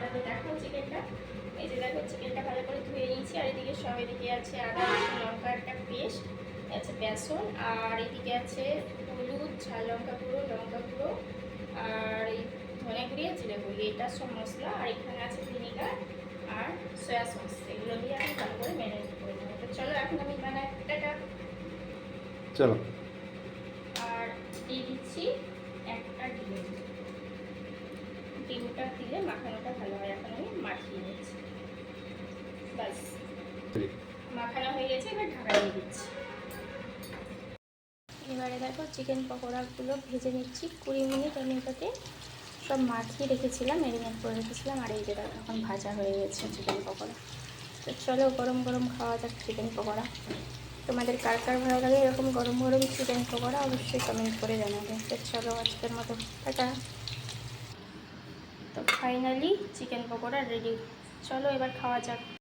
ভালো দেখো চিকেনটা। এই যে দেখো চিকেনটা ভালো করে ধুয়ে নিয়েছি। আর এদিকে সব, এদিকে আছে আদা রসুন লঙ্কা একটা পেস্ট, আছে বেসন, আর এদিকে আছে হলুদ, ঝাল লঙ্কা গুঁড়ো, লঙ্কা গুঁড়ো, আর এই ধনে গুঁড়ি আর জিরে গুঁড়ি, এটা সব মশলা। আর এখানে আছে ভিনেগার আর সয়া সস। এগুলো দিয়ে আমি ভালো করে ম্যারিনেট করে নেবো। তো চলো এখন আমি বানাটা চলো। আর দিয়ে দিচ্ছি একটা ডিম। ডিমটা দিলে মাখানোটা ভালো হয়। এখন আমি মাখিয়ে নিচ্ছি। ব্যাস মাখানো হয়ে গেছে, এবার ঢাকা দিয়ে দিচ্ছি। এবারে দেখো চিকেন পকোড়াগুলো ভেজে নিচ্ছি 20 মিনিট। আমি এটাতে সব মাখিয়ে রেখেছিলাম, ম্যারিনেট করে রেখেছিলাম। আর এই যে দেখো এখন ভাজা হয়ে গেছে চিকেন পকোড়া। তো চলো গরম গরম খাওয়া যাক চিকেন পকোড়া। তোমাদের কার কার ভালো লাগে এরকম গরম গরম চিকেন পকোড়া, অবশ্যই কমেন্ট করে জানাবে। তো চলো আজকের মতো টাটা। তো ফাইনালি চিকেন পকোড়া রেডি। চলো এবার খাওয়া যাক।